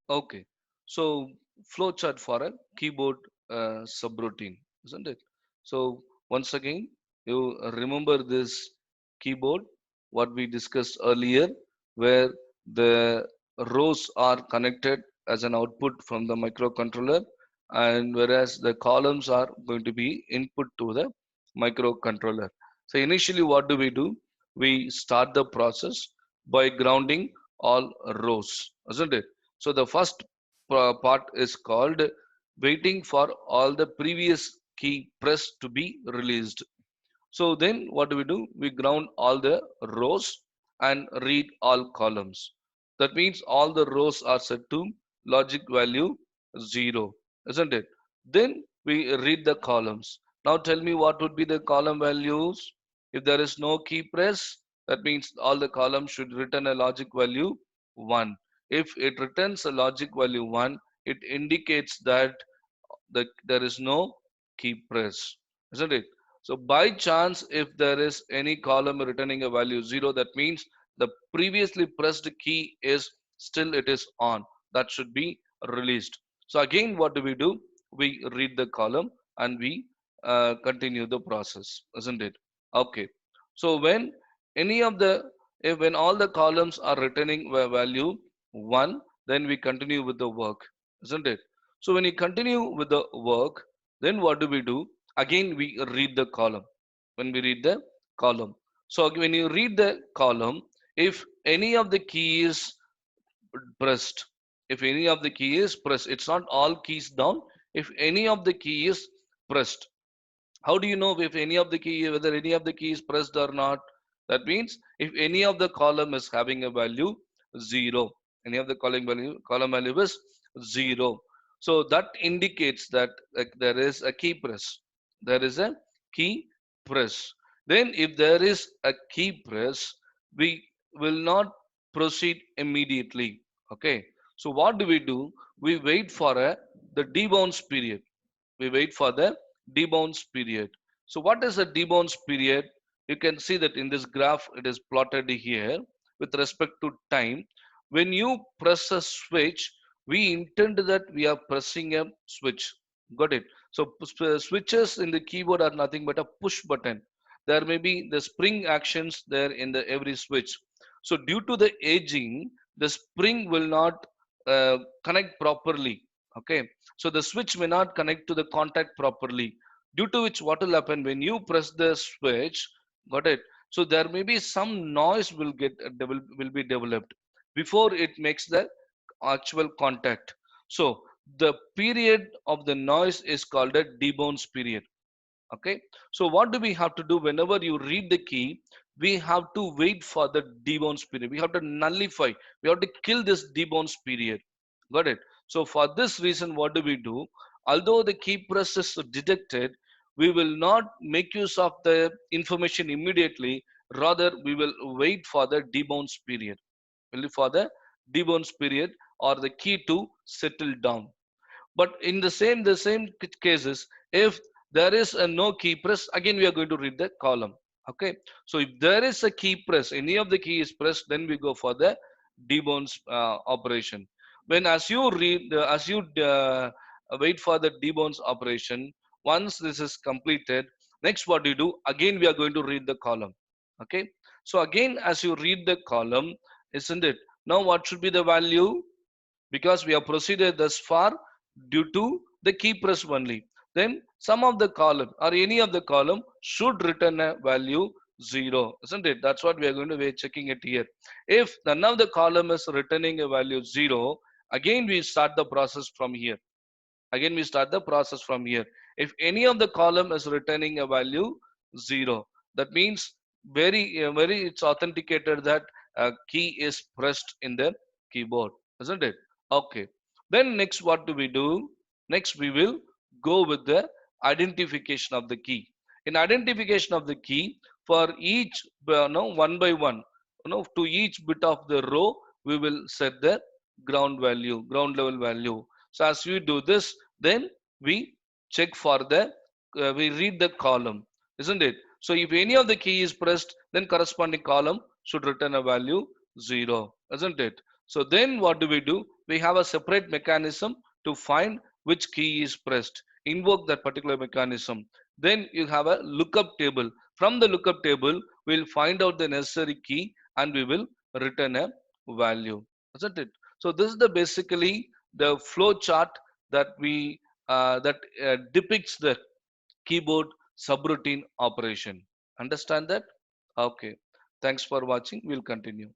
Okay. So flowchart for a keyboard subroutine, isn't it? So once again, you remember this keyboard, what we discussed earlier, where the rows are connected as an output from the microcontroller, and whereas the columns are going to be input to the microcontroller. So initially, what do? We start the process by grounding all rows, isn't it? So the first part is called waiting for all the previous key press to be released. So then what do? We ground all the rows and read all columns. That means all the rows are set to logic value 0, isn't it? Then we read the columns. Now tell me what would be the column values. If there is no key press, that means all the columns should return a logic value 1. If it returns a logic value 1, it indicates that there is no key press, isn't it? So by chance, if there is any column returning a value 0, that means the previously pressed key is still it is on. That should be released. So again, what do? We read the column and we continue the process, isn't it? Okay. So when any of the if when all the columns are returning value 1, then we continue with the work, isn't it? So when you continue with the work, then what do? Again, we read the column. When we read the column. So when you read the column, if any of the key is pressed, if any of the key is pressed, it's not all keys down. If any of the key is pressed, how do you know if any of the key, whether any of the key is pressed or not? That means if any of the column is having a value 0, any of the column value is 0. So that indicates that there is a key press. There is a key press. Then if there is a key press, we will not proceed immediately. Okay. So what do? We wait for the debounce period. We wait for the debounce period. So what is the debounce period? You can see that in this graph it is plotted here with respect to time. When you press a switch, we intend that we are pressing a switch. Got it? So switches in the keyboard are nothing but a push button. There may be the spring actions there in the every switch. So due to the aging, the spring will not connect properly. Okay, so the switch may not connect to the contact properly, due to which what will happen when you press the switch, got it? So there may be some noise will be developed before it makes the actual contact. So the period of the noise is called a debounce period. Okay, so what do we have to do whenever you read the key? We have to wait for the debounce period. We have to nullify, we have to kill this debounce period. Got it? So for this reason, what do? Although the key press is detected, we will not make use of the information immediately. Rather, we will wait for the debounce period. Only for the debounce period or the key to settle down. But in the same cases, if there is a no key press, again we are going to read the column. Okay, so if there is a key press, any of the key is pressed, then we go for the debounce operation. When as you read as you wait for the debounce operation, once this is completed, next what do you do? Again we are going to read the column. Okay, so again as you read the column, isn't it? Now what should be the value? Because we have proceeded thus far due to the key press only. Then some of the column or any of the column should return a value 0, isn't it? That's what we are going to be checking it here. If none of the column is returning a value 0, again we start the process from here. Again we start the process from here. If any of the column is returning a value 0, that means very it's authenticated that a key is pressed in the keyboard, isn't it? Okay, then next what do we do? Next we will go with the identification of the key. In identification of the key, for each no, one by one, to each bit of the row we will set the ground level value. So as we do this, then we check for the we read the column, isn't it? So if any of the key is pressed, then corresponding column should return a value 0, isn't it? So then what do? We have a separate mechanism to find which key is pressed. Invoke that particular mechanism. Then you have a lookup table. From the lookup table, we'll find out the necessary key and we will return a value. Isn't it? So this is the basically the flow chart that we that depicts the keyboard subroutine operation. Understand that? Okay. Thanks for watching. We'll continue.